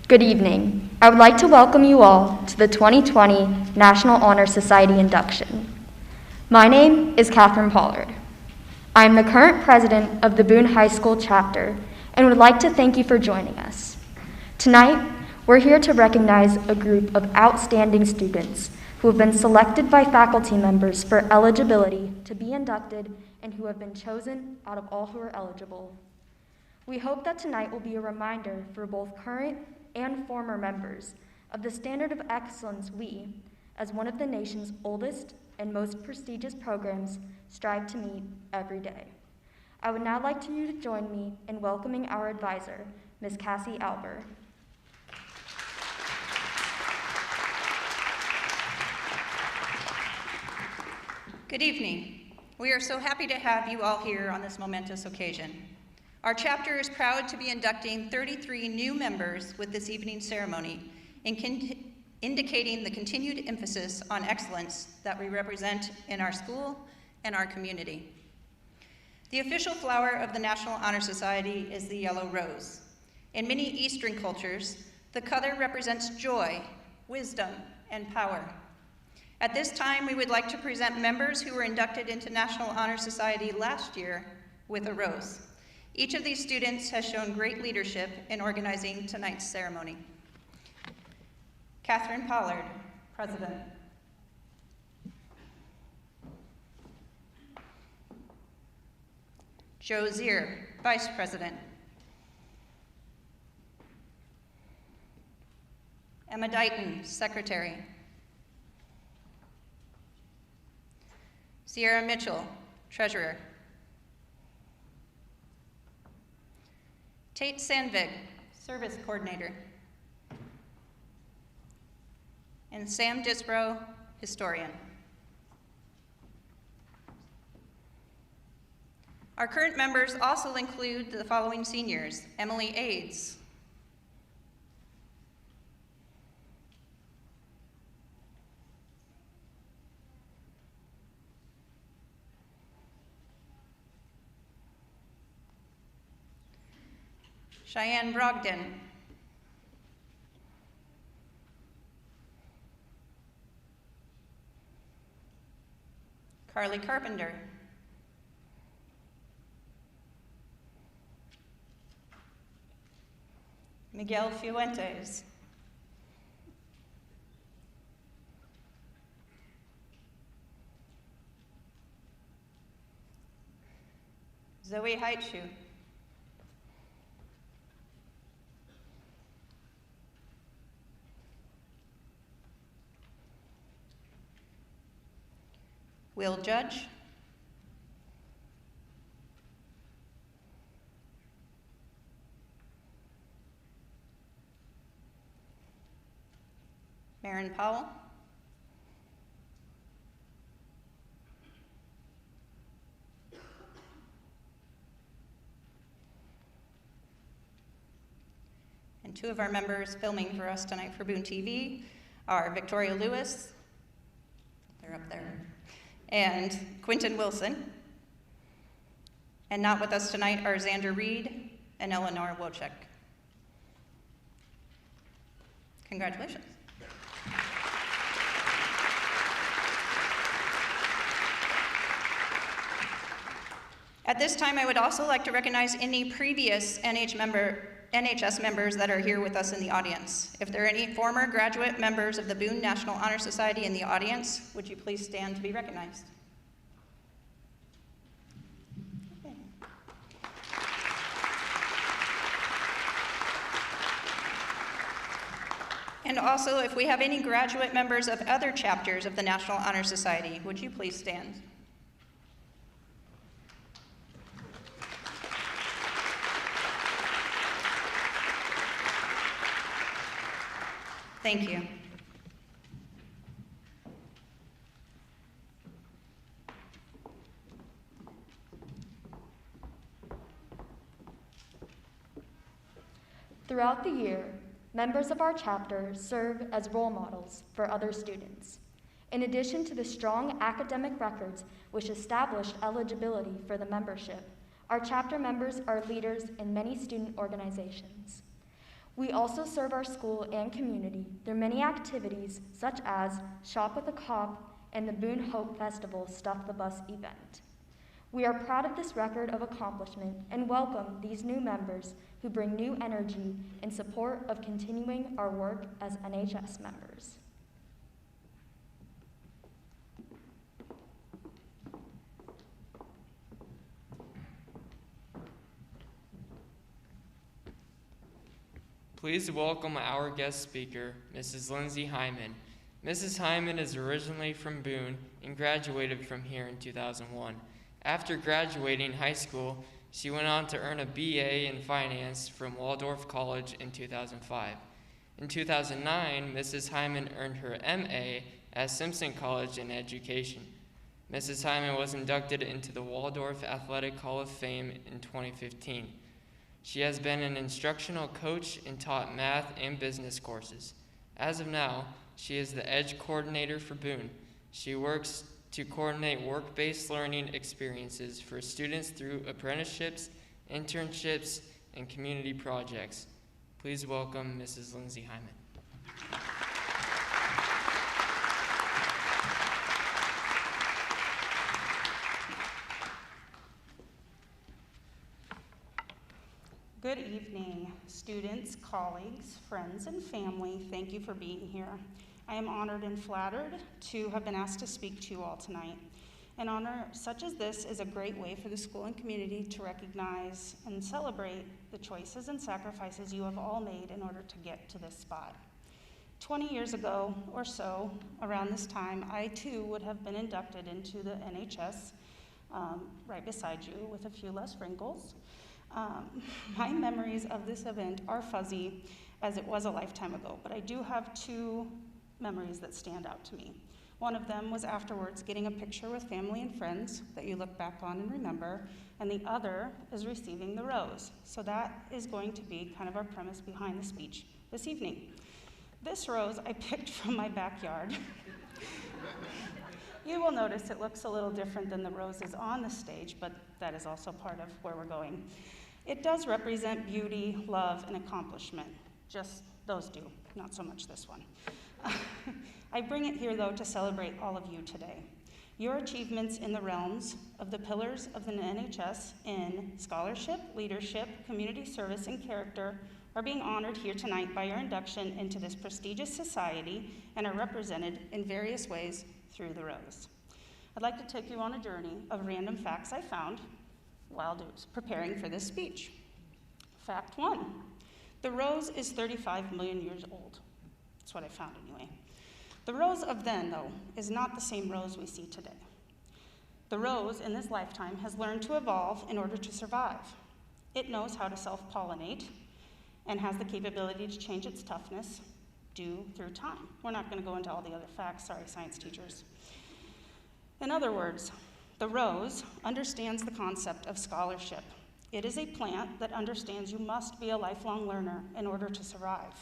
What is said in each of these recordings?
Good evening. I would like to welcome you all to the 2020 National Honor Society induction. My name is Catherine Pollard. I am the current president of the Boone High School chapter and would like to thank you for joining us. Tonight, we're here to recognize a group of outstanding students who have been selected by faculty members for eligibility to be inducted and who have been chosen out of all who are eligible. We hope that tonight will be a reminder for both current and former members of the standard of excellence we, as one of the nation's oldest and most prestigious programs, strive to meet every day. I would now like you to join me in welcoming our advisor, Ms. Cassie Alber. Good evening. We are so happy to have you all here on this momentous occasion. Our chapter is proud to be inducting 33 new members with this evening's ceremony, indicating the continued emphasis on excellence that we represent in our school and our community. The official flower of the National Honor Society is the yellow rose. In many Eastern cultures, the color represents joy, wisdom, and power. At this time, we would like to present members who were inducted into National Honor Society last year with a rose. Each of these students has shown great leadership in organizing tonight's ceremony. Catherine Pollard, President. Joe Zier, Vice President. Emma Dighton, Secretary. Sierra Mitchell, Treasurer. Tate Sandvig, Service Coordinator. And Sam Disbrow, Historian. Our current members also include the following seniors: Emily Aids, Cheyenne Brogdon, Carly Carpenter, Miguel Fuentes, Zoe Heitschu, Will Judge, Maren Powell, and two of our members filming for us tonight for Boone TV are Victoria Lewis, they're up there, and Quentin Wilson. And not with us tonight are Xander Reed and Eleanor Wojcik. Congratulations. At this time, I would also like to recognize any previous NHS members that are here with us in the audience. If there are any former graduate members of the Boone National Honor Society in the audience, would you please stand to be recognized? Okay. And also, if we have any graduate members of other chapters of the National Honor Society, would you please stand? Thank you. Throughout the year, members of our chapter serve as role models for other students. In addition to the strong academic records which establish eligibility for the membership, our chapter members are leaders in many student organizations. We also serve our school and community through many activities such as Shop with a Cop and the Boone Hope Festival Stuff the Bus event. We are proud of this record of accomplishment and welcome these new members who bring new energy in support of continuing our work as NHS members. Please welcome our guest speaker, Mrs. Lindsey Hyman. Mrs. Hyman is originally from Boone and graduated from here in 2001. After graduating high school, she went on to earn a BA in finance from Waldorf College in 2005. In 2009, Mrs. Hyman earned her MA at Simpson College in Education. Mrs. Hyman was inducted into the Waldorf Athletic Hall of Fame in 2015. She has been an instructional coach and taught math and business courses. As of now, she is the EDGE coordinator for Boone. She works to coordinate work-based learning experiences for students through apprenticeships, internships, and community projects. Please welcome Mrs. Lindsey Hyman. Good evening, students, colleagues, friends, and family. Thank you for being here. I am honored and flattered to have been asked to speak to you all tonight. An honor such as this is a great way for the school and community to recognize and celebrate the choices and sacrifices you have all made in order to get to this spot. 20 years ago or so, around this time, I too would have been inducted into the NHS, right beside you with a few less wrinkles. My memories of this event are fuzzy, as it was a lifetime ago, but I do have two memories that stand out to me. One of them was afterwards getting a picture with family and friends that you look back on and remember, and the other is receiving the rose. So that is going to be kind of our premise behind the speech this evening. This rose I picked from my backyard. You will notice it looks a little different than the roses on the stage, but that is also part of where we're going. It does represent beauty, love, and accomplishment. Just those do, not so much this one. I bring it here, though, to celebrate all of you today. Your achievements in the realms of the pillars of the NHS in scholarship, leadership, community service, and character are being honored here tonight by your induction into this prestigious society and are represented in various ways through the rose. I'd like to take you on a journey of random facts I found while preparing for this speech. Fact 1, the rose is 35 million years old. That's what I found anyway. The rose of then, though, is not the same rose we see today. The rose in this lifetime has learned to evolve in order to survive. It knows how to self-pollinate and has the capability to change its toughness due through time. We're not going to go into all the other facts, sorry, science teachers. In other words, the rose understands the concept of scholarship. It is a plant that understands you must be a lifelong learner in order to survive.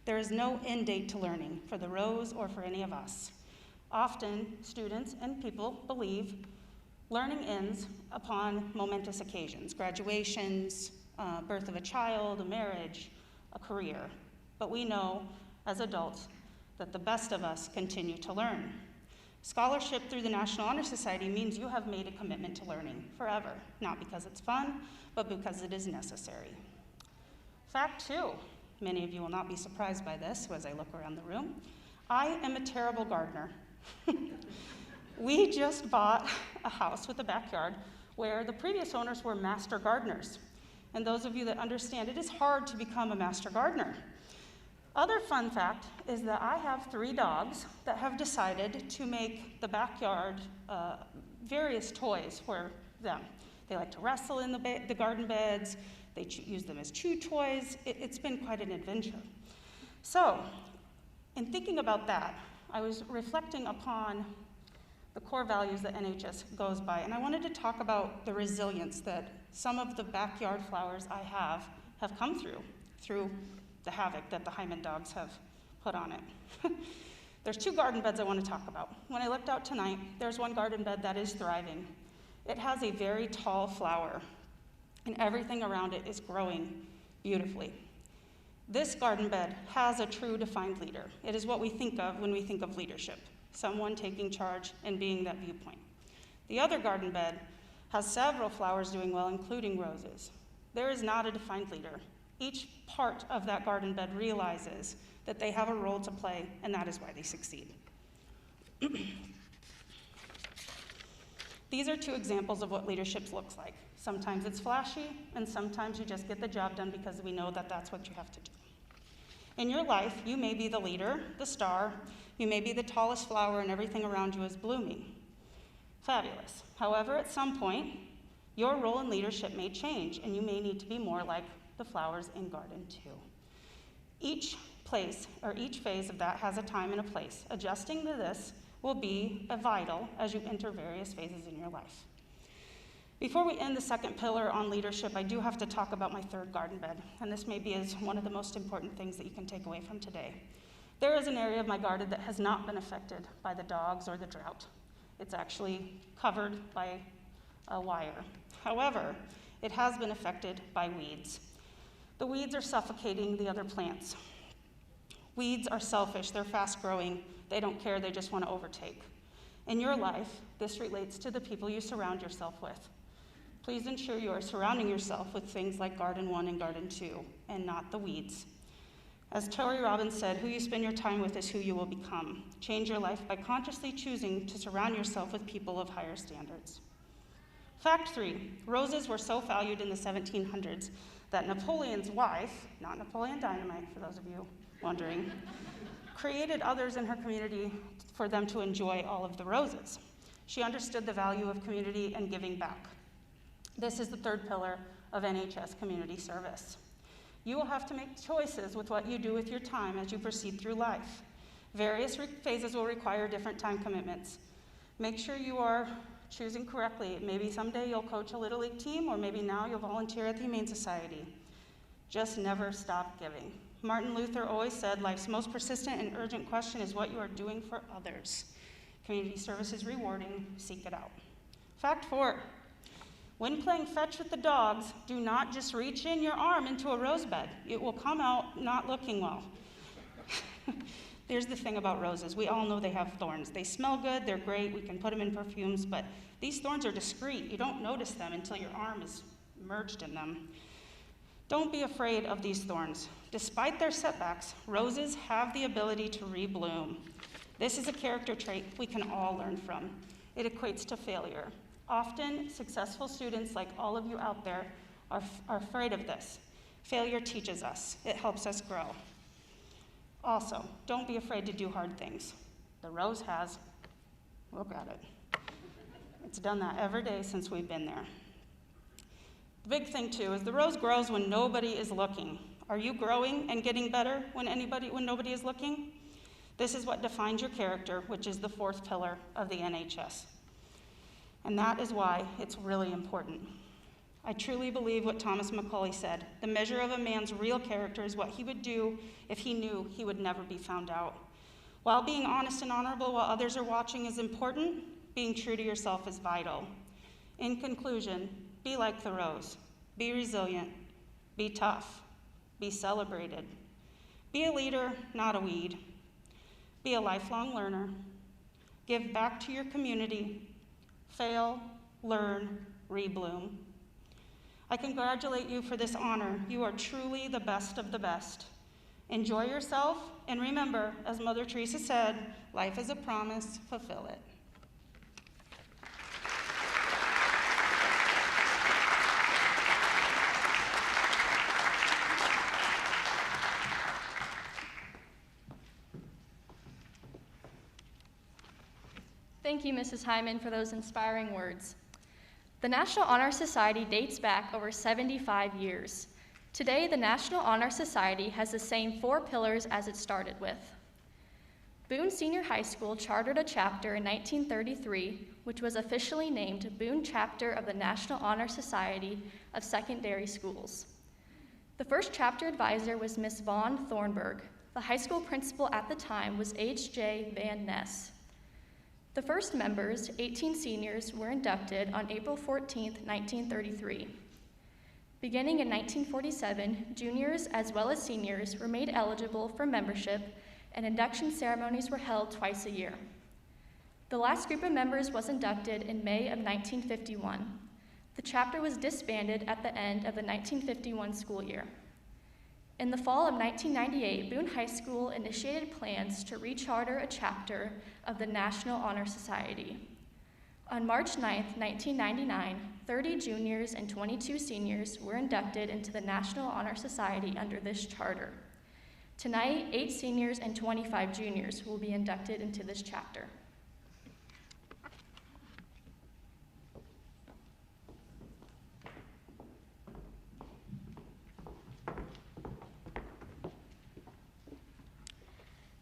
There is no end date to learning for the rose or for any of us. Often, students and people believe learning ends upon momentous occasions, graduations, birth of a child, a marriage, a career. But we know, as adults, that the best of us continue to learn. Scholarship through the National Honor Society means you have made a commitment to learning forever, not because it's fun, but because it is necessary. Fact 2, many of you will not be surprised by this as I look around the room. I am a terrible gardener. We just bought a house with a backyard where the previous owners were master gardeners. And those of you that understand, it is hard to become a master gardener. Other fun fact is that I have 3 dogs that have decided to make the backyard various toys for them. They like to wrestle in the garden beds. They use them as chew toys. It's been quite an adventure. So, in thinking about that, I was reflecting upon the core values that NHS goes by, and I wanted to talk about the resilience that some of the backyard flowers I have come through the havoc that the Hyman dogs have put on it. There's 2 garden beds I want to talk about. When I looked out tonight, there's one garden bed that is thriving. It has a very tall flower, and everything around it is growing beautifully. This garden bed has a true defined leader. It is what we think of when we think of leadership, someone taking charge and being that viewpoint. The other garden bed has several flowers doing well, including roses. There is not a defined leader. Each part of that garden bed realizes that they have a role to play, and that is why they succeed. These are two examples of what leadership looks like. Sometimes it's flashy, and sometimes you just get the job done because we know that that's what you have to do. In your life, you may be the leader, the star, you may be the tallest flower and everything around you is blooming. Fabulous. However, at some point, your role in leadership may change, and you may need to be more like the flowers in Garden 2. Each phase of that has a time and a place. Adjusting to this will be vital as you enter various phases in your life. Before we end the second pillar on leadership, I do have to talk about my third garden bed, and this maybe is one of the most important things that you can take away from today. There is an area of my garden that has not been affected by the dogs or the drought. It's actually covered by a wire. However, it has been affected by weeds. The weeds are suffocating the other plants. Weeds are selfish, they're fast growing, they don't care, they just want to overtake. In your life, this relates to the people you surround yourself with. Please ensure you are surrounding yourself with things like Garden 1 and Garden 2, and not the weeds. As Tori Robbins said, who you spend your time with is who you will become. Change your life by consciously choosing to surround yourself with people of higher standards. Fact 3, roses were so valued in the 1700s that Napoleon's wife, not Napoleon Dynamite for those of you wondering, created others in her community for them to enjoy all of the roses. She understood the value of community and giving back. This is the third pillar of NHS community service. You will have to make choices with what you do with your time as you proceed through life. Various phases will require different time commitments. Make sure you are choosing correctly. Maybe someday you'll coach a Little League team, or maybe now you'll volunteer at the Humane Society. Just never stop giving. Martin Luther always said, life's most persistent and urgent question is what you are doing for others. Community service is rewarding, seek it out. Fact 4, when playing fetch with the dogs, do not just reach in your arm into a rose bed. It will come out not looking well. Here's the thing about roses. We all know they have thorns. They smell good, they're great, we can put them in perfumes, but these thorns are discreet. You don't notice them until your arm is merged in them. Don't be afraid of these thorns. Despite their setbacks, roses have the ability to rebloom. This is a character trait we can all learn from. It equates to failure. Often, successful students like all of you out there are afraid of this. Failure teaches us. It helps us grow. Also, don't be afraid to do hard things. The rose has. Look at it. It's done that every day since we've been there. The big thing, too, is the rose grows when nobody is looking. Are you growing and getting better when nobody is looking? This is what defines your character, which is the fourth pillar of the NHS. And that is why it's really important. I truly believe what Thomas Macaulay said. The measure of a man's real character is what he would do if he knew he would never be found out. While being honest and honorable while others are watching is important, being true to yourself is vital. In conclusion, be like the rose. Be resilient. Be tough. Be celebrated. Be a leader, not a weed. Be a lifelong learner. Give back to your community. Fail, learn, rebloom. I congratulate you for this honor. You are truly the best of the best. Enjoy yourself, and remember, as Mother Teresa said, life is a promise, fulfill it. Thank you, Mrs. Hyman, for those inspiring words. The National Honor Society dates back over 75 years. Today, the National Honor Society has the same 4 pillars as it started with. Boone Senior High School chartered a chapter in 1933, which was officially named Boone Chapter of the National Honor Society of Secondary Schools. The first chapter advisor was Miss Vaughn Thornburg. The high school principal at the time was H.J. Van Ness. The first members, 18 seniors, were inducted on April 14, 1933. Beginning in 1947, juniors as well as seniors were made eligible for membership, and induction ceremonies were held twice a year. The last group of members was inducted in May of 1951. The chapter was disbanded at the end of the 1951 school year. In the fall of 1998, Boone High School initiated plans to recharter a chapter of the National Honor Society. On March 9, 1999, 30 juniors and 22 seniors were inducted into the National Honor Society under this charter. Tonight, 8 seniors and 25 juniors will be inducted into this chapter.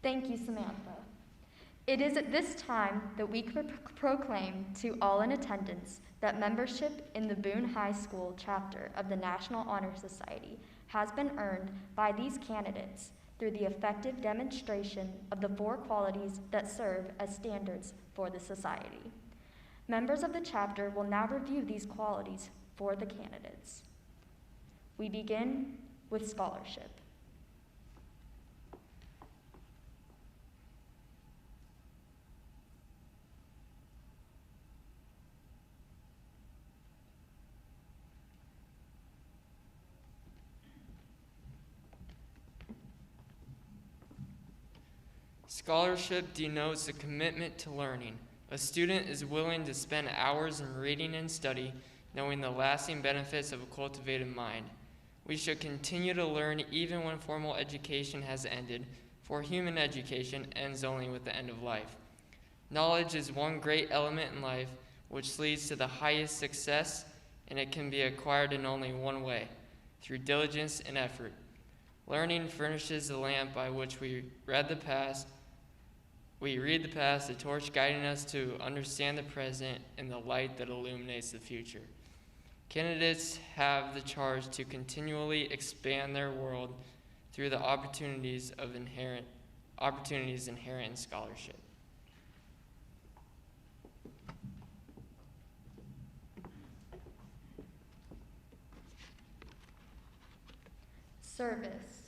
Thank you, Samantha. It is at this time that we proclaim to all in attendance that membership in the Boone High School chapter of the National Honor Society has been earned by these candidates through the effective demonstration of the 4 qualities that serve as standards for the society. Members of the chapter will now review these qualities for the candidates. We begin with scholarship. Scholarship denotes a commitment to learning. A student is willing to spend hours in reading and study, knowing the lasting benefits of a cultivated mind. We should continue to learn even when formal education has ended, for human education ends only with the end of life. Knowledge is one great element in life which leads to the highest success, and it can be acquired in only one way, through diligence and effort. Learning furnishes the lamp by which we read the past, the torch guiding us to understand the present, and the light that illuminates the future. Candidates have the charge to continually expand their world through the opportunities inherent in scholarship. Service.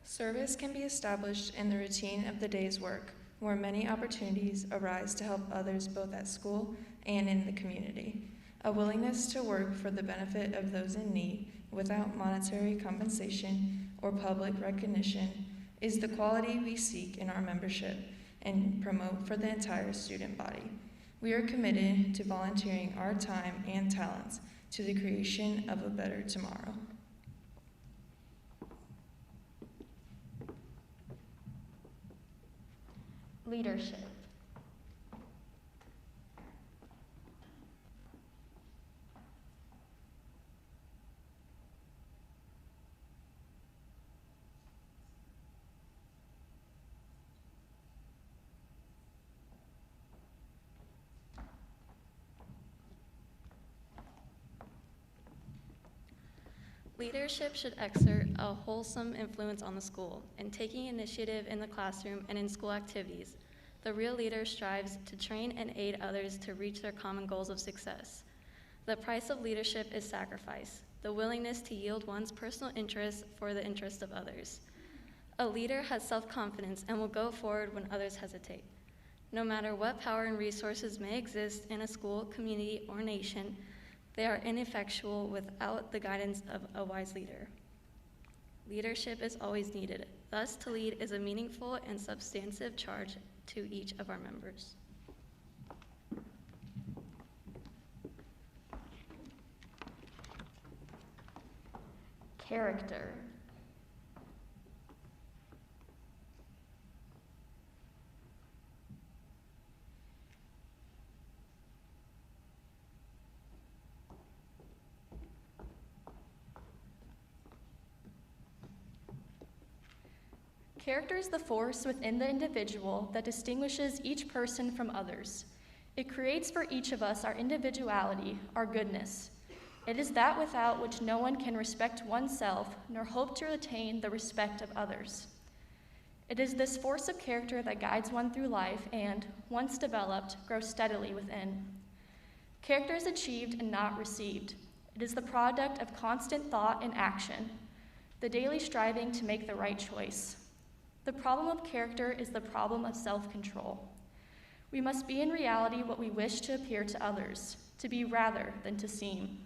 Service can be established in the routine of the day's work, where many opportunities arise to help others both at school and in the community. A willingness to work for the benefit of those in need without monetary compensation or public recognition is the quality we seek in our membership and promote for the entire student body. We are committed to volunteering our time and talents to the creation of a better tomorrow. Leadership. Leadership should exert a wholesome influence on the school, in taking initiative in the classroom and in school activities. The real leader strives to train and aid others to reach their common goals of success. The price of leadership is sacrifice, the willingness to yield one's personal interests for the interest of others. A leader has self-confidence and will go forward when others hesitate. No matter what power and resources may exist in a school, community, or nation, they are ineffectual without the guidance of a wise leader. Leadership is always needed. Thus, to lead is a meaningful and substantive charge to each of our members. Character. Character is the force within the individual that distinguishes each person from others. It creates for each of us our individuality, our goodness. It is that without which no one can respect oneself nor hope to attain the respect of others. It is this force of character that guides one through life and, once developed, grows steadily within. Character is achieved and not received. It is the product of constant thought and action, the daily striving to make the right choice. The problem of character is the problem of self-control. We must be in reality what we wish to appear to others, to be rather than to seem.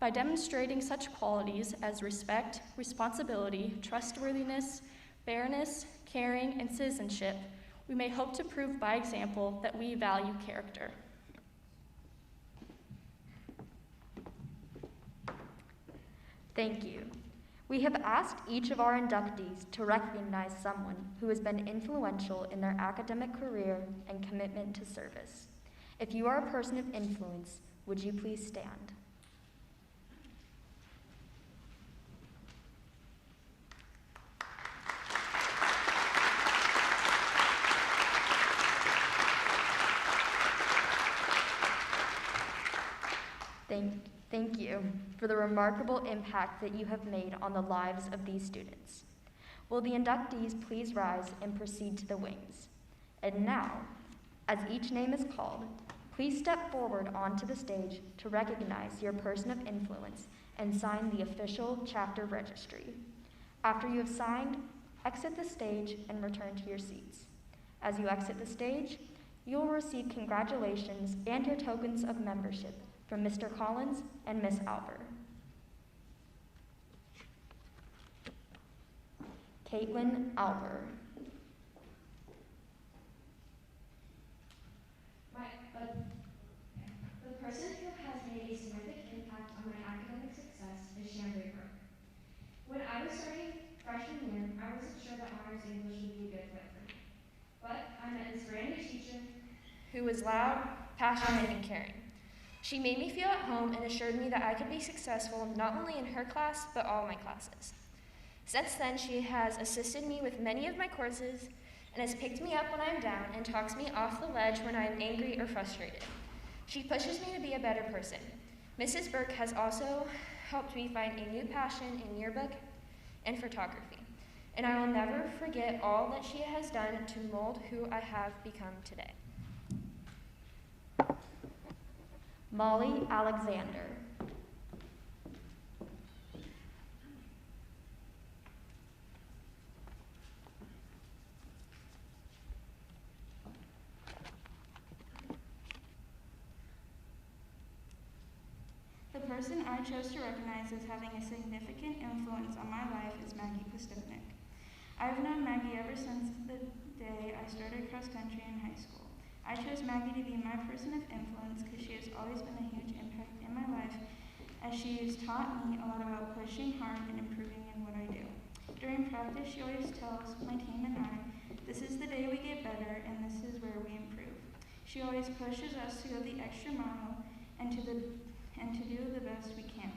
By demonstrating such qualities as respect, responsibility, trustworthiness, fairness, caring, and citizenship, we may hope to prove by example that we value character. Thank you. We have asked each of our inductees to recognize someone who has been influential in their academic career and commitment to service. If you are a person of influence, would you please stand? Thank you for the remarkable impact that you have made on the lives of these students. Will the inductees please rise and proceed to the wings? And now, as each name is called, please step forward onto the stage to recognize your person of influence and sign the official chapter registry. After you have signed, exit the stage and return to your seats. As you exit the stage, you will receive congratulations and your tokens of membership from Mr. Collins and Miss Alber. Caitlin Alber. The person who has made a significant impact on my academic success is Shelley Daniel. When I was starting freshman year, I wasn't sure that honors English would be a good fit for me. But I met this brand new teacher who was loud, passionate, and caring. She made me feel at home and assured me that I could be successful not only in her class, but all my classes. Since then, she has assisted me with many of my courses and has picked me up when I'm down and talks me off the ledge when I'm angry or frustrated. She pushes me to be a better person. Mrs. Burke has also helped me find a new passion in yearbook and photography, and I will never forget all that she has done to mold who I have become today. Molly Alexander. The person I chose to recognize as having a significant influence on my life is Maggie Bestonick. I've known Maggie ever since the day I started cross country in high school. I chose Maggie to be my person of influence because she has always been a huge impact in my life, as she has taught me a lot about pushing hard and improving in what I do. During practice, she always tells my team and I, this is the day we get better and this is where we improve. She always pushes us to go the extra mile and to do the best we can.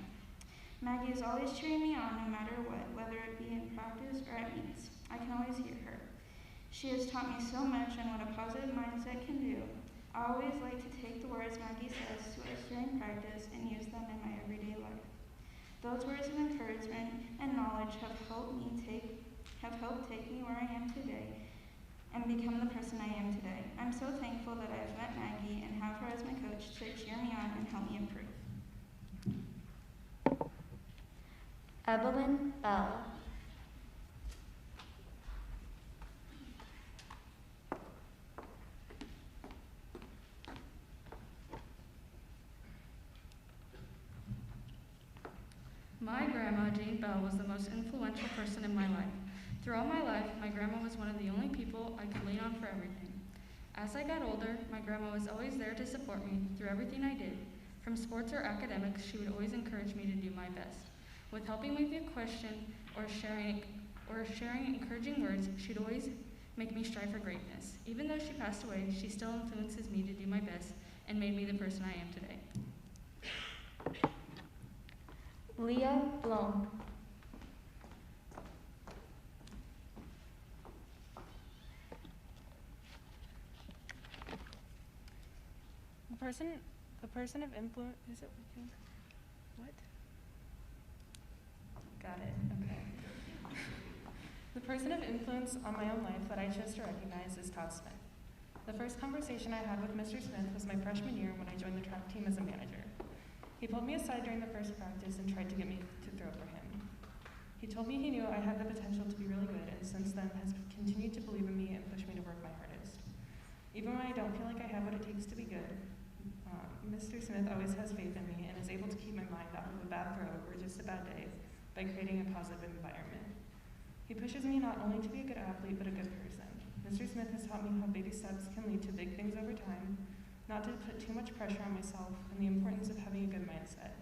Maggie is always cheering me on no matter what, whether it be in practice or at meets. I can always hear her. She has taught me so much on what a positive mindset can do. I always like to take the words Maggie says to us during practice and use them in my everyday life. Those words of encouragement and knowledge have helped take me where I am today and become the person I am today. I'm so thankful that I have met Maggie and have her as my coach to cheer me on and help me improve. Evelyn Bell. My grandma, Jane Bell, was the most influential person in my life. Throughout my life, my grandma was one of the only people I could lean on for everything. As I got older, my grandma was always there to support me through everything I did. From sports or academics, she would always encourage me to do my best. With helping me with a question or sharing encouraging words, she'd always make me strive for greatness. Even though she passed away, she still influences me to do my best and made me the person I am today. Leah Blom. The person of influence, is it working? What? Got it, okay. The person of influence on my own life that I chose to recognize is Todd Smith. The first conversation I had with Mr. Smith was my freshman year when I joined the track team as a manager. He pulled me aside during the first practice and tried to get me to throw for him. He told me he knew I had the potential to be really good, and since then has continued to believe in me and push me to work my hardest. Even when I don't feel like I have what it takes to be good, Mr. Smith always has faith in me and is able to keep my mind off of a bad throw or just a bad day by creating a positive environment. He pushes me not only to be a good athlete, but a good person. Mr. Smith has taught me how baby steps can lead to big things over time, not to put too much pressure on myself, and the importance of having a good mindset.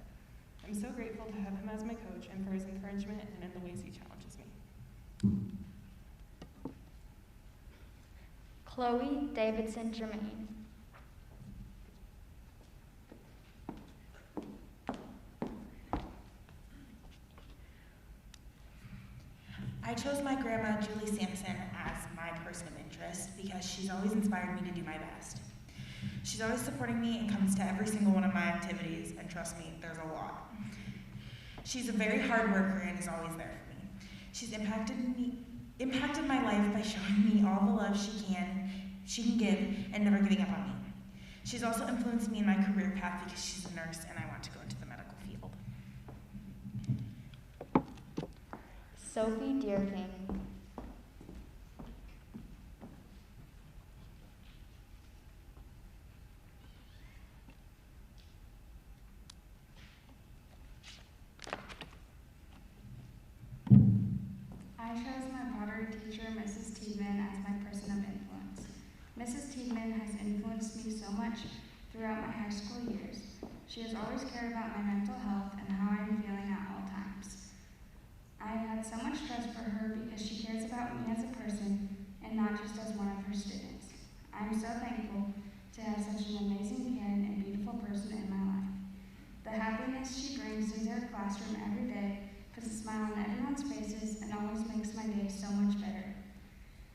I'm so grateful to have him as my coach and for his encouragement and in the ways he challenges me. Chloe Davidson Germain. I chose my grandma, Julie Sampson, as my person of interest because she's always inspired me to do my best. She's always supporting me and comes to every single one of my activities, and trust me, there's a lot. She's a very hard worker and is always there for me. She's impacted my life by showing me all the love she can give and never giving up on me. She's also influenced me in my career path because she's a nurse and I want to go into the medical field. Sophie Deerking. I chose my pottery teacher, Mrs. Tiedman, as my person of influence. Mrs. Tiedman has influenced me so much throughout my high school years. She has always cared about my mental health and how I am feeling at all times. I have had so much trust for her because she cares about me as a person and not just as one of her students. I am so thankful to have such an amazing, caring, and beautiful person in my life. The happiness she brings into her classroom every day puts a smile on everyone's faces and always makes my day so much better.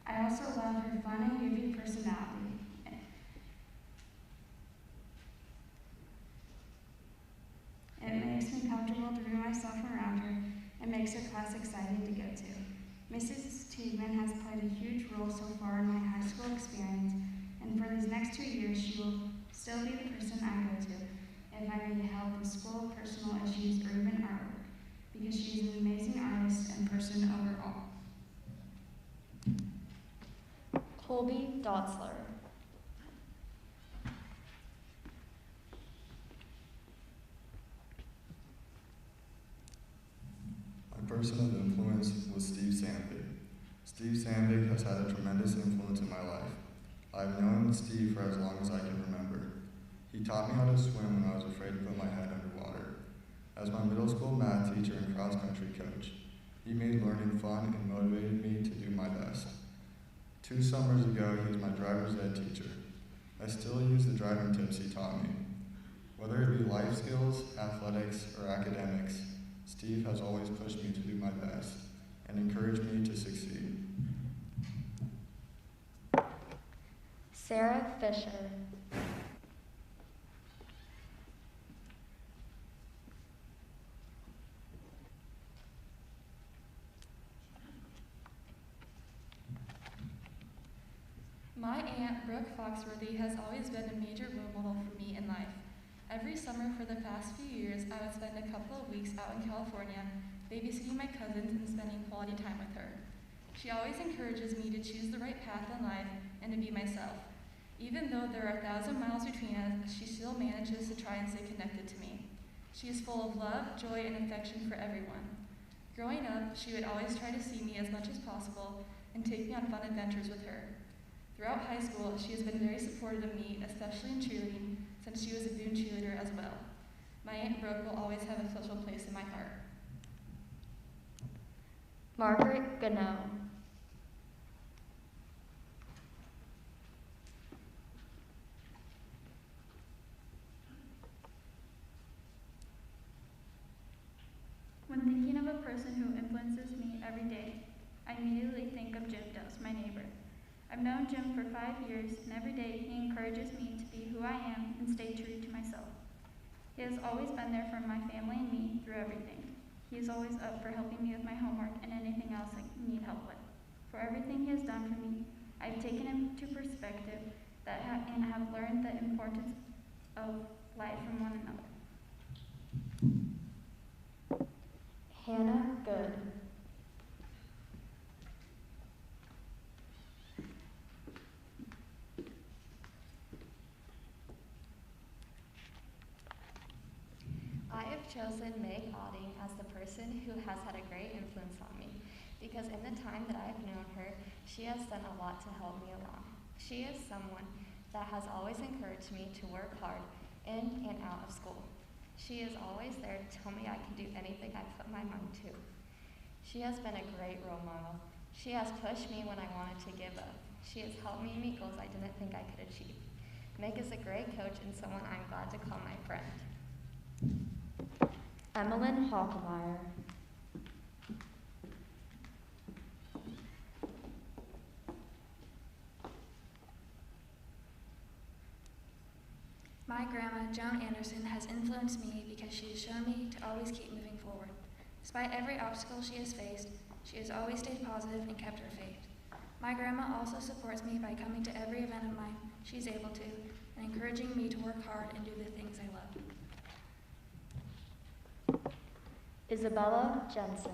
I also love her fun and goofy personality. It makes me comfortable to be myself around her and makes her class exciting to go to. Mrs. Tiedman has played a huge role so far in my high school experience, and for these next 2 years she will still be the person I go to if I need help with school, personal issues, or even artwork, because she is an amazing artist and person overall. Colby Dodsler. My person of influence was Steve Sandvig. Steve Sandvig has had a tremendous influence in my life. I've known Steve for as long as I can remember. He taught me how to swim when I was afraid to put my head underwater. As my middle school math teacher and cross-country coach, he made learning fun and motivated me to do my best. 2 summers ago, he was my driver's ed teacher. I still use the driving tips he taught me. Whether it be life skills, athletics, or academics, Steve has always pushed me to do my best and encouraged me to succeed. Sarah Fisher. My aunt, Brooke Foxworthy, has always been a major role model for me in life. Every summer for the past few years, I would spend a couple of weeks out in California, babysitting my cousins and spending quality time with her. She always encourages me to choose the right path in life and to be myself. Even though there are 1,000 miles between us, she still manages to try and stay connected to me. She is full of love, joy, and affection for everyone. Growing up, she would always try to see me as much as possible and take me on fun adventures with her. Throughout high school, she has been very supportive of me, especially in cheerleading, since she was a Boone cheerleader as well. My Aunt Brooke will always have a special place in my heart. Margaret Gano. When thinking of a person who influences me every day, I immediately think of Jim Dose, my neighbor. I've known Jim for 5 years, and every day he encourages me to be who I am and stay true to myself. He has always been there for my family and me through everything. He is always up for helping me with my homework and anything else I need help with. For everything he has done for me, I've taken him to perspective and have learned the importance of life from one another. Hannah Good. I have chosen Meg Odding as the person who has had a great influence on me, because in the time that I have known her, she has done a lot to help me along. She is someone that has always encouraged me to work hard in and out of school. She is always there to tell me I can do anything I put my mind to. She has been a great role model. She has pushed me when I wanted to give up. She has helped me meet goals I didn't think I could achieve. Meg is a great coach and someone I'm glad to call my friend. Emmeline Hockemeyer. My grandma, Joan Anderson, has influenced me because she has shown me to always keep moving forward. Despite every obstacle she has faced, she has always stayed positive and kept her faith. My grandma also supports me by coming to every event of mine she's able to and encouraging me to work hard and do the things I love. Isabella Jensen.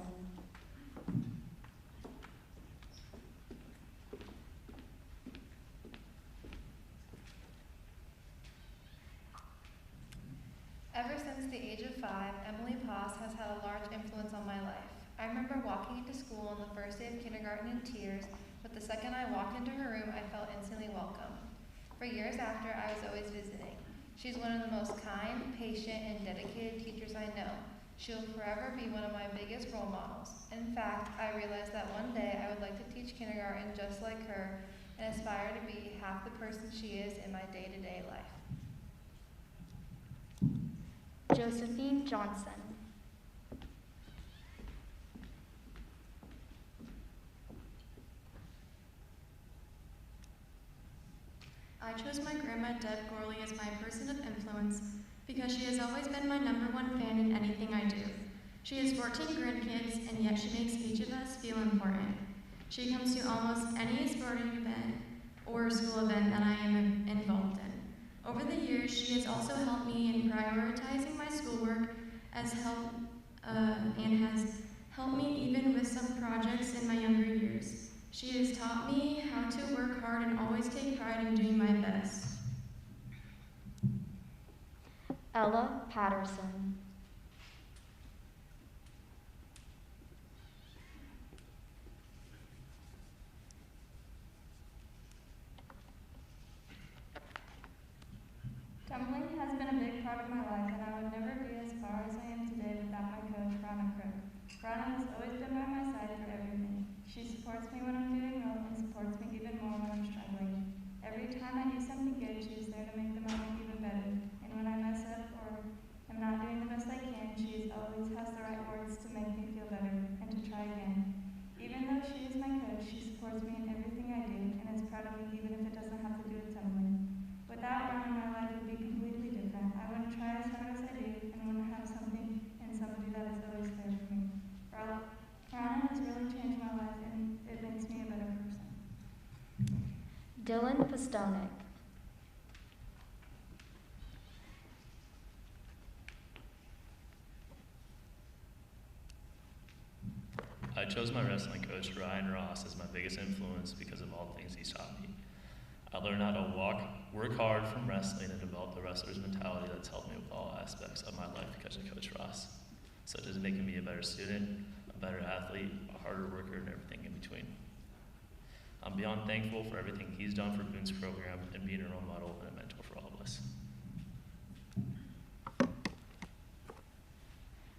Ever since the age of 5, Emily Poss has had a large influence on my life. I remember walking into school on the first day of kindergarten in tears, but the second I walked into her room, I felt instantly welcome. For years after, I was always visiting. She's one of the most kind, patient, and dedicated teachers I know. She'll forever be one of my biggest role models. In fact, I realized that one day I would like to teach kindergarten just like her and aspire to be half the person she is in my day-to-day life. Josephine Johnson. I chose my grandma Deb Gorley as my person of influence because she has always been my #1 fan in anything I do. She has 14 grandkids, and yet she makes each of us feel important. She comes to almost any sporting event or school event that I am involved in. Over the years, she has also helped me in prioritizing my schoolwork and has helped me even with some projects in my younger years. She has taught me how to work hard and always take pride in doing my best. Ella Patterson. Tumbling has been a big part of my life, and I would never be as far as I am today without my coach, Ronna Crook. Ronna has always been by my side through everything. She supports me when I'm doing well and supports me even more when I'm struggling. Every time I do something good, she is there to make the moment even better. And when I mess up or am not doing the best I can, she always has the right words to make me feel better and to try again. Even though she is my coach, she supports me in everything I do and is proud of me even if it doesn't have to do with tumbling. Without Ronna, my life would be completely different. I wouldn't try as hard as I do and wouldn't have something and somebody that is always there for me. Ronna has really changed my life and it makes me a better person. Dylan Bestonick. I chose my wrestling coach, Ryan Ross, as my biggest influence because of all the things he's taught me. I learned how to work hard from wrestling and develop the wrestler's mentality that's helped me with all aspects of my life because of Coach Ross, such as making me a better student, a better athlete, a harder worker, and everything in between. I'm beyond thankful for everything he's done for Boone's program and being a role model and a mentor for all of us.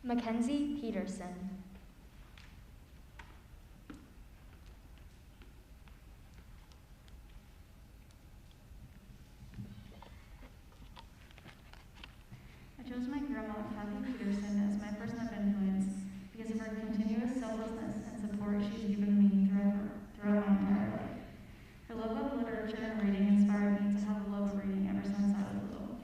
Mackenzie Peterson. I chose my grandma, Kathy Peterson, as my person of influence because of her continuous selflessness and support she's given me throughout my entire life. Her love of literature and reading inspired me to have a love of reading ever since I was little.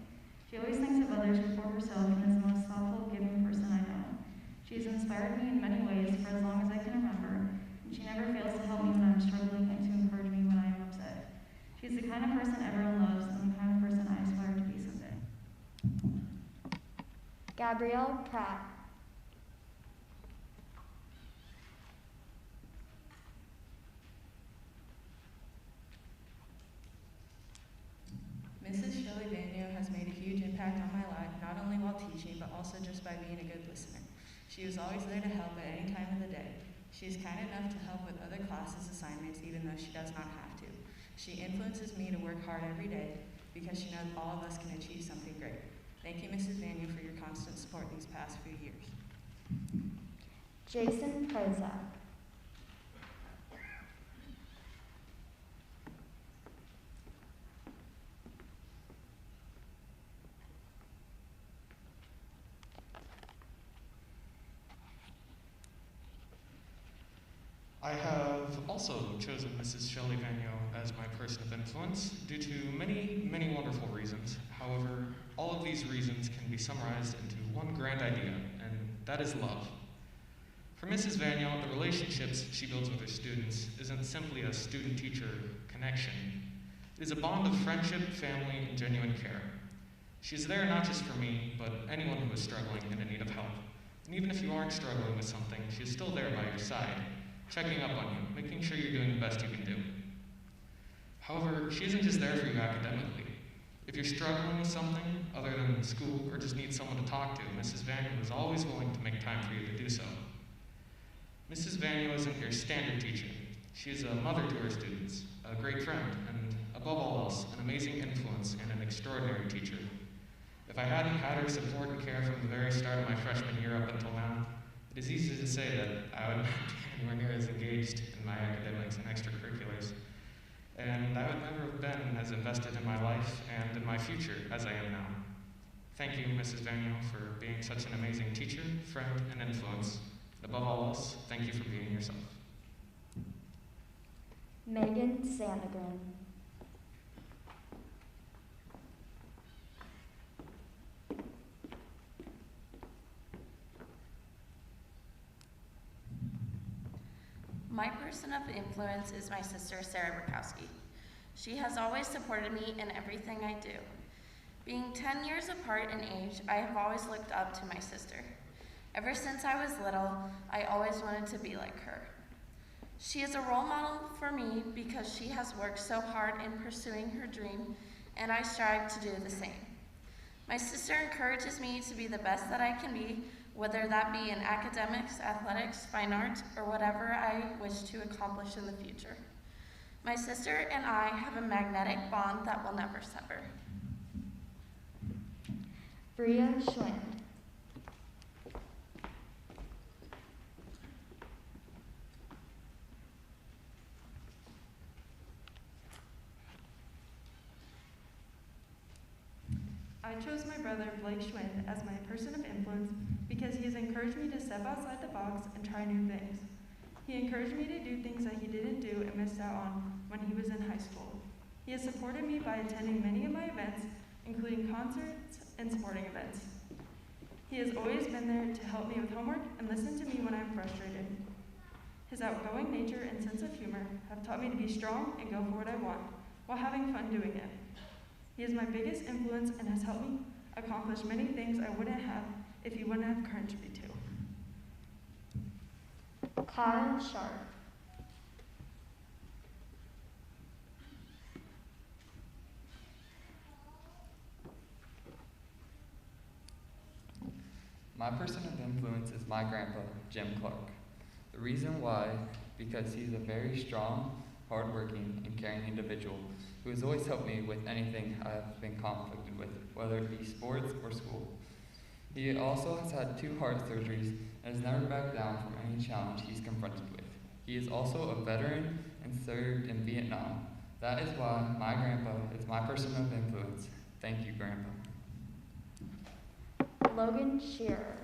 Gabrielle Pratt. Mrs. Shelley Daniel has made a huge impact on my life, not only while teaching, but also just by being a good listener. She was always there to help at any time of the day. She is kind enough to help with other classes' assignments, even though she does not have to. She influences me to work hard every day because she knows all of us can achieve something great. Thank you, Mrs. Daniel, for your constant support these past few years. Jason Prozac. I have also chosen Mrs. Shelley Daniel as my person of influence due to many, many wonderful reasons. However, all of these reasons can be summarized into one grand idea, and that is love. For Mrs. Daniel, the relationships she builds with her students isn't simply a student-teacher connection. It is a bond of friendship, family, and genuine care. She is there not just for me, but anyone who is struggling and in need of help. And even if you aren't struggling with something, she is still there by your side, checking up on you, making sure you're doing the best you can do. However, she isn't just there for you academically. If you're struggling with something other than school or just need someone to talk to, Mrs. Vaniel is always willing to make time for you to do so. Mrs. Vaniel isn't your standard teacher. She is a mother to her students, a great friend, and above all else, an amazing influence and an extraordinary teacher. If I hadn't had her support and care from the very start of my freshman year up until now, it is easy to say that I would not be anywhere near as engaged in my academics and extracurriculars, and I would never have been as invested in my life and in my future as I am now. Thank you, Mrs. Daniel, for being such an amazing teacher, friend, and influence. Above all else, thank you for being yourself. Megan Sandegren. My person of influence is my sister, Sarah Bukowski. She has always supported me in everything I do. Being 10 years apart in age, I have always looked up to my sister. Ever since I was little, I always wanted to be like her. She is a role model for me because she has worked so hard in pursuing her dream, and I strive to do the same. My sister encourages me to be the best that I can be, whether that be in academics, athletics, fine arts, or whatever I wish to accomplish in the future. My sister and I have a magnetic bond that will never sever. Bria Schwind. I chose my brother, Blake Schwind, as my person of influence because he has encouraged me to step outside the box and try new things. He encouraged me to do things that he didn't do and missed out on when he was in high school. He has supported me by attending many of my events, including concerts and sporting events. He has always been there to help me with homework and listen to me when I'm frustrated. His outgoing nature and sense of humor have taught me to be strong and go for what I want, while having fun doing it. He is my biggest influence and has helped me accomplish many things I wouldn't have if he wouldn't have encouraged me to. Kyle Sharp. My person of influence is my grandpa, Jim Clark. The reason why, because he's a very strong, hardworking, and caring individual who has always helped me with anything I have been conflicted with, whether it be sports or school. He also has had 2 heart surgeries and has never backed down from any challenge he's confronted with. He is also a veteran and served in Vietnam. That is why my grandpa is my person of influence. Thank you, Grandpa. Logan Shearer.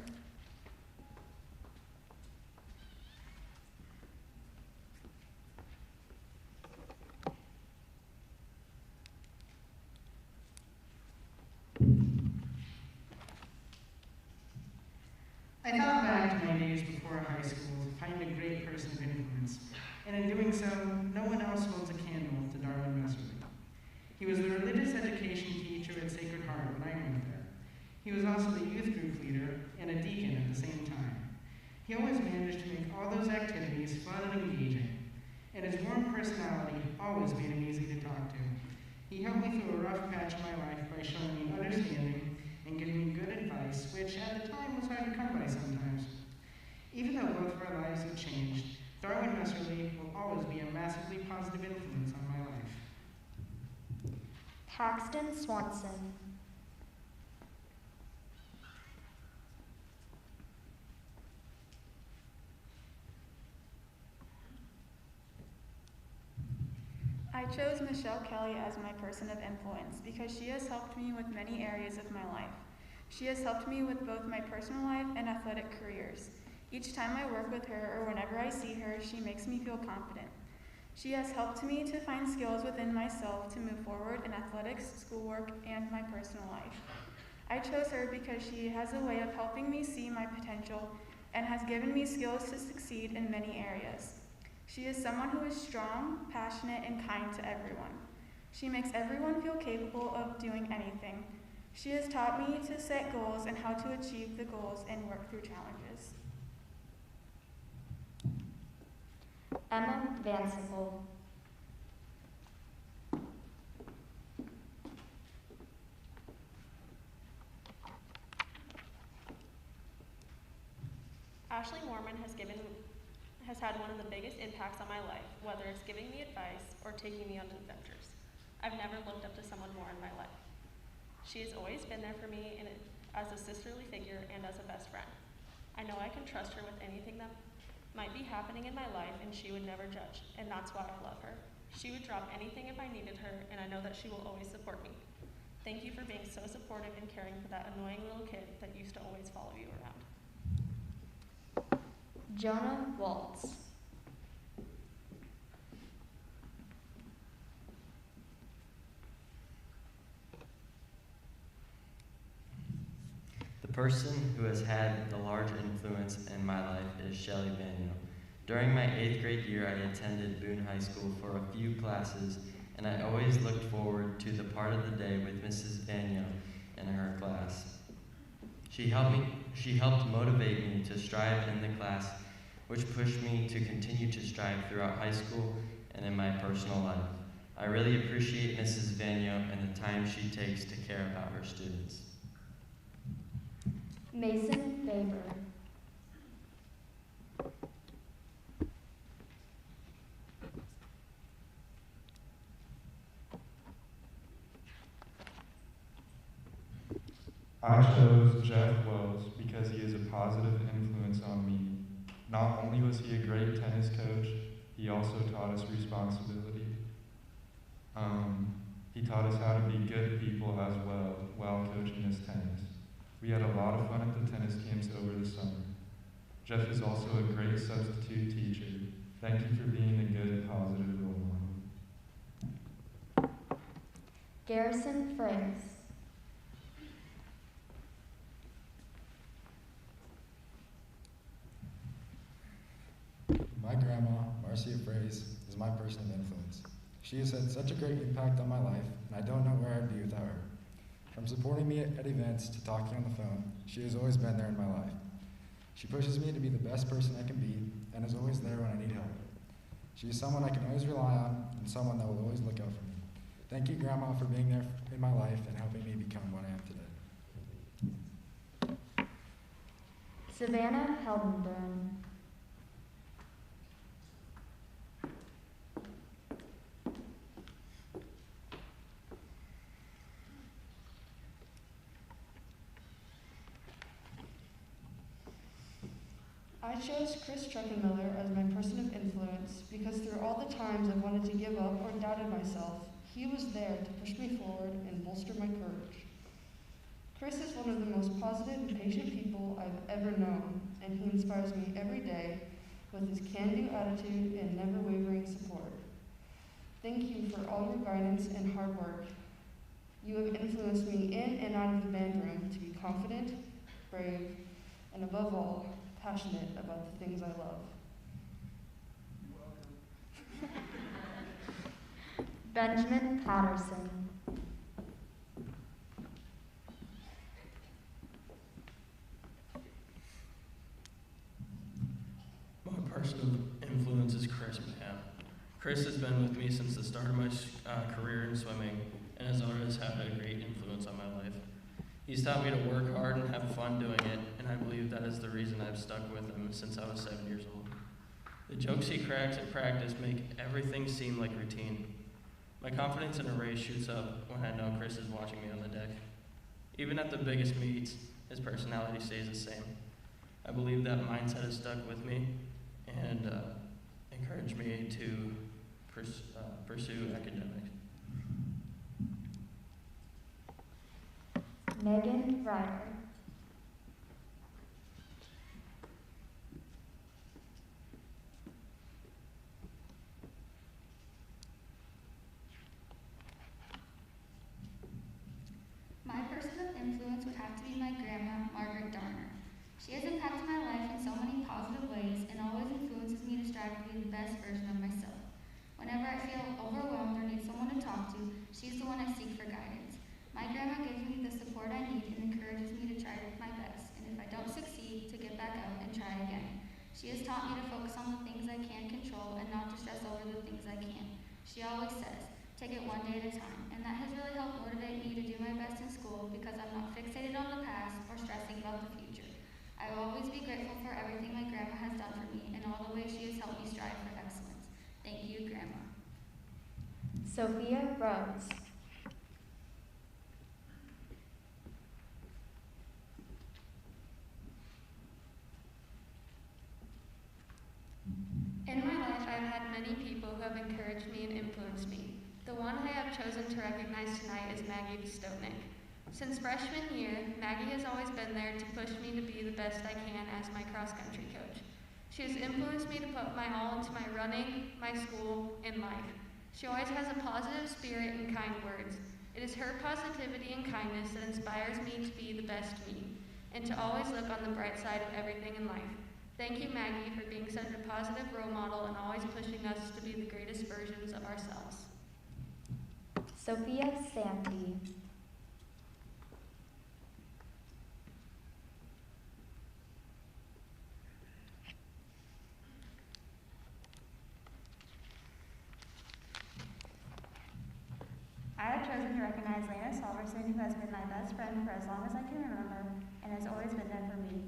I thought back to my days before high school to find a great person of influence, and in doing so, no one else holds a candle to Darwin Messerly. He was the religious education teacher at Sacred Heart when I went there. He was also the youth group leader and a deacon at the same time. He always managed to make all those activities fun and engaging, and his warm personality always made him easy to talk to. He helped me through a rough patch in my life by showing me understanding and giving me good advice, which at the time was hard to come by sometimes. Even though both of our lives have changed, Darwin Messerly will always be a massively positive influence on my life. Paxton Swanson. I chose Michelle Kelly as my person of influence because she has helped me with many areas of my life. She has helped me with both my personal life and athletic careers. Each time I work with her or whenever I see her, she makes me feel confident. She has helped me to find skills within myself to move forward in athletics, schoolwork, and my personal life. I chose her because she has a way of helping me see my potential and has given me skills to succeed in many areas. She is someone who is strong, passionate, and kind to everyone. She makes everyone feel capable of doing anything. She has taught me to set goals and how to achieve the goals and work through challenges. Emma Vansickle. Ashley Mormon has had one of the biggest impacts on my life, whether it's giving me advice or taking me on adventures. I've never looked up to someone more in my life. She has always been there for me as a sisterly figure and as a best friend. I know I can trust her with anything that might be happening in my life, and she would never judge, and that's why I love her. She would drop anything if I needed her, and I know that she will always support me. Thank you for being so supportive and caring for that annoying little kid that used to always follow you around. Jonah Waltz. The person who has had the large influence in my life is Shelley Daniel. During my 8th grade year, I attended Boone High School for a few classes, and I always looked forward to the part of the day with Mrs. Daniel in her class. She helped motivate me to strive in the class, which pushed me to continue to strive throughout high school and in my personal life. I really appreciate Mrs. Daniel and the time she takes to care about her students. Mason Faber. I chose Jeff Wells because he is a positive influence on me. Not only was he a great tennis coach, he also taught us responsibility. He taught us how to be good people as well while coaching us tennis. We had a lot of fun at the tennis camps over the summer. Jeff is also a great substitute teacher. Thank you for being a good and positive role model. Garrison Franks. My grandma, Marcia Fraze, is my person of influence. She has had such a great impact on my life, and I don't know where I'd be without her. From supporting me at events to talking on the phone, she has always been there in my life. She pushes me to be the best person I can be, and is always there when I need help. She is someone I can always rely on, and someone that will always look out for me. Thank you, Grandma, for being there in my life and helping me become what I am today. Savannah Heldenburn. I chose Chris Truckenmiller as my person of influence because through all the times I wanted to give up or doubted myself, he was there to push me forward and bolster my courage. Chris is one of the most positive and patient people I've ever known, and he inspires me every day with his can-do attitude and never wavering support. Thank you for all your guidance and hard work. You have influenced me in and out of the band room to be confident, brave, and above all, passionate about the things I love. Benjamin Patterson. of influence is Chris Mann. Chris has been with me since the start of my career in swimming and has always had a great influence on my life. He's taught me to work hard and have fun doing it, and I believe that is the reason I've stuck with him since I was 7 years old. The jokes he cracks at practice make everything seem like routine. My confidence in a race shoots up when I know Chris is watching me on the deck. Even at the biggest meets, his personality stays the same. I believe that mindset has stuck with me and encouraged me to pursue academics. Megan Ryder. My person of influence would have to be my grandma, Margaret Darner. She has impacted my life in so many positive ways and always influences me to strive to be the best version of myself. Whenever I feel overwhelmed or need someone to talk to, she's the one I seek for guidance. My grandma gives me the support I need and encourages me to try my best, and if I don't succeed, to get back out and try again. She has taught me to focus on the things I can control and not to stress over the things I can't. She always says, take it one day at a time, and that has really helped motivate me to do my best in school because I'm not fixated on the past or stressing about the future. I will always be grateful for everything my grandma has done for me and all the ways she has helped me strive for excellence. Thank you, Grandma. Sophia Rose. In my life, I've had many people who have encouraged me and influenced me. The one I have chosen to recognize tonight is Maggie Bestonick. Since freshman year, Maggie has always been there to push me to be the best I can as my cross-country coach. She has influenced me to put my all into my running, my school, and life. She always has a positive spirit and kind words. It is her positivity and kindness that inspires me to be the best me, and to always look on the bright side of everything in life. Thank you, Maggie, for being such a positive role model and always pushing us to be the greatest versions of ourselves. Sophia Santee. I have chosen to recognize Lana Salverson, who has been my best friend for as long as I can remember and has always been there for me.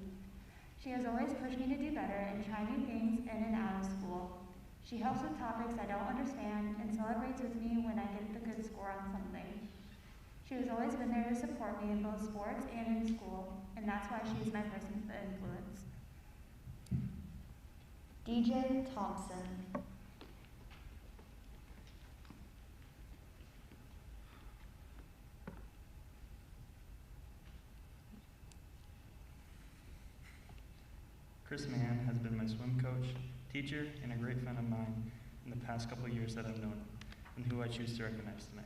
She has always pushed me to do better and try new things in and out of school. She helps with topics I don't understand and celebrates with me when I get the good score on something. She has always been there to support me in both sports and in school, and that's why she is my person of influence. DJ Thompson. Chris Mann has been my swim coach, teacher, and a great friend of mine in the past couple of years that I've known him, and who I choose to recognize tonight.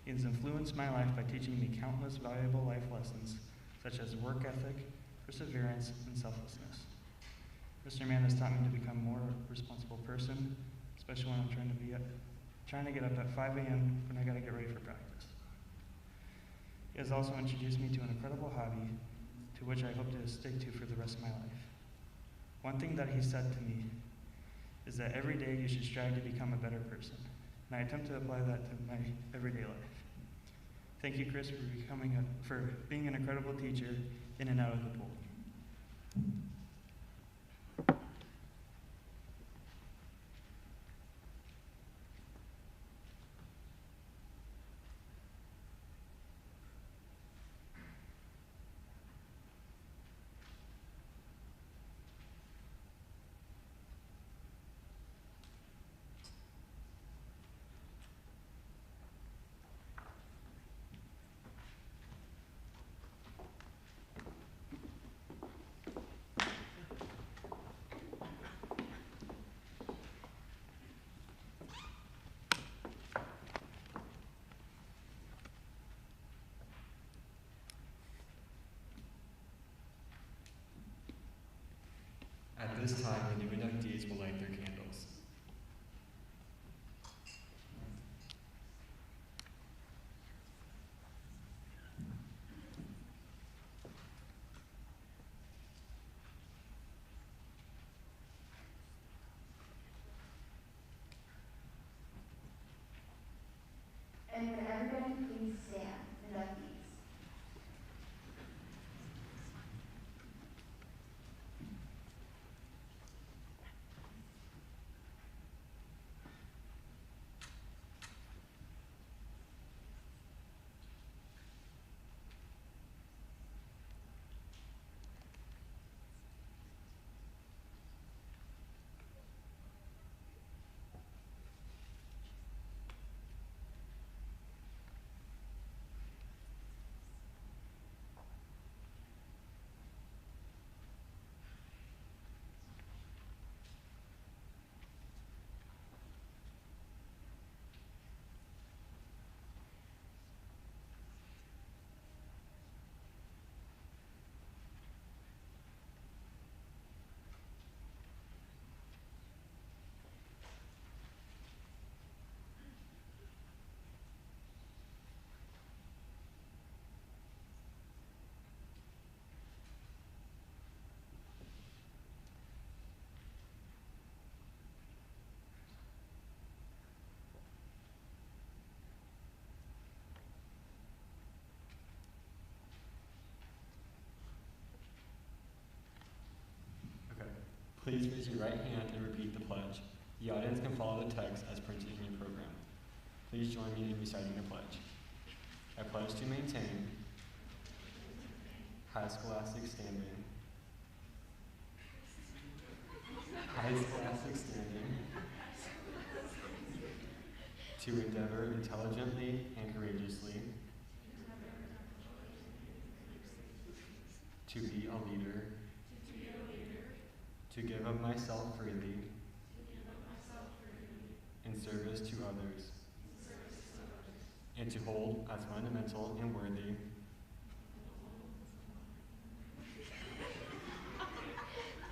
He has influenced my life by teaching me countless valuable life lessons, such as work ethic, perseverance, and selflessness. Mr. Mann has taught me to become a more responsible person, especially when I'm trying to get up at 5 a.m. when I gotta get ready for practice. He has also introduced me to an incredible hobby to which I hope to stick to for the rest of my life. One thing that he said to me is that every day you should strive to become a better person, and I attempt to apply that to my everyday life. Thank you, Chris, for being an incredible teacher in and out of the pool. At this time, the new inductees will light their candles. Please raise your right hand and repeat the pledge. The audience can follow the text as printed in your program. Please join me in reciting the pledge. I pledge to maintain high scholastic standing, to endeavor intelligently and courageously, to be a leader, to give of myself freely, in service to others, and to hold as fundamental and worthy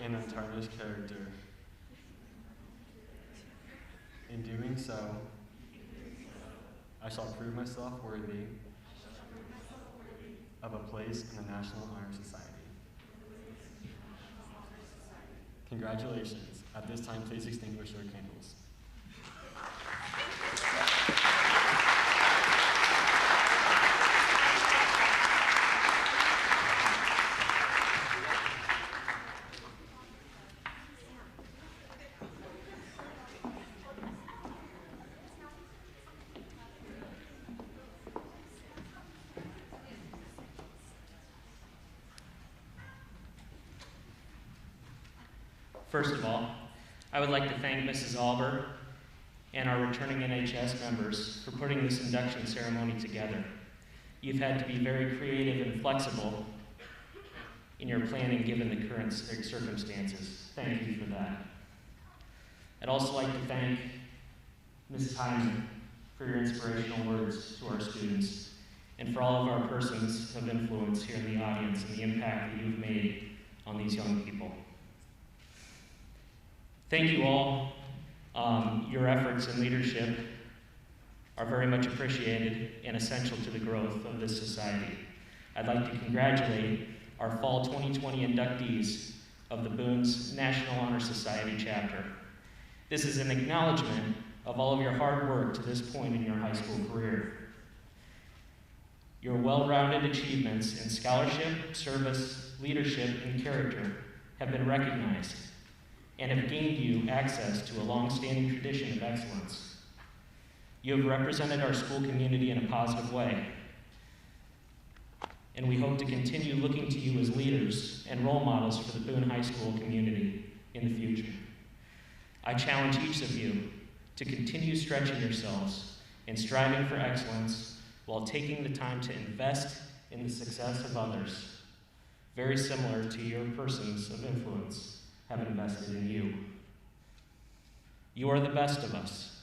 an untarnished character. In doing so, I shall prove myself worthy of a place in the National Honor Society. Congratulations. At this time, please extinguish your candles. First of all, I would like to thank Mrs. Albert and our returning NHS members for putting this induction ceremony together. You've had to be very creative and flexible in your planning given the current circumstances. Thank you for that. I'd also like to thank Mrs. Hyman for your inspirational words to our students and for all of our persons of influence here in the audience and the impact that you've made on these young people. Thank you all. Your efforts and leadership are very much appreciated and essential to the growth of this society. I'd like to congratulate our Fall 2020 inductees of the Boone's National Honor Society chapter. This is an acknowledgement of all of your hard work to this point in your high school career. Your well-rounded achievements in scholarship, service, leadership, and character have been recognized and have gained you access to a long-standing tradition of excellence. You have represented our school community in a positive way, and we hope to continue looking to you as leaders and role models for the Boone High School community in the future. I challenge each of you to continue stretching yourselves and striving for excellence while taking the time to invest in the success of others, very similar to your persons of influence have invested in you. You are the best of us,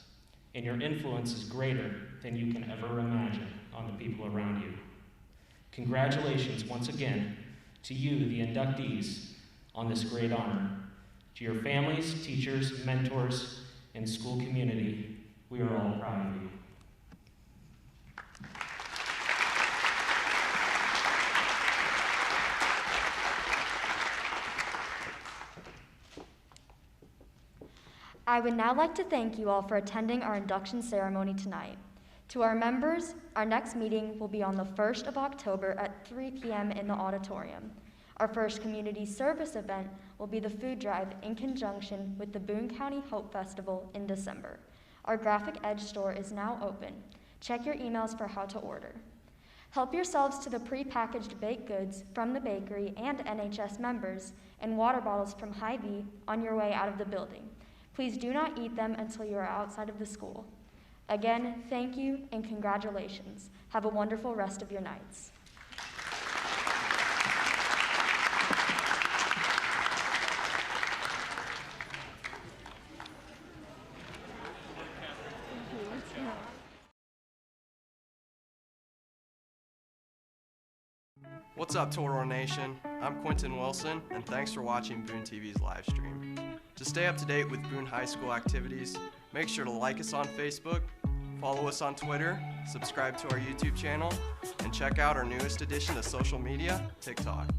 and your influence is greater than you can ever imagine on the people around you. Congratulations once again to you, the inductees, on this great honor. To your families, teachers, mentors, and school community, we are all proud of you. I would now like to thank you all for attending our induction ceremony tonight. To our members, our next meeting will be on the 1st of October at 3 p.m. in the auditorium. Our first community service event will be the food drive in conjunction with the Boone County Hope Festival in December. Our Graphic Edge store is now open. Check your emails for how to order. Help yourselves to the pre-packaged baked goods from the bakery and NHS members and water bottles from Hy-Vee on your way out of the building. Please do not eat them until you are outside of the school. Again, thank you and congratulations. Have a wonderful rest of your nights. What's up, Toro Nation? I'm Quentin Wilson, and thanks for watching Boone TV's live stream. To stay up to date with Boone High School activities, make sure to like us on Facebook, follow us on Twitter, subscribe to our YouTube channel, and check out our newest addition to social media, TikTok.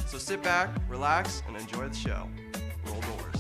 So sit back, relax, and enjoy the show. Roll doors.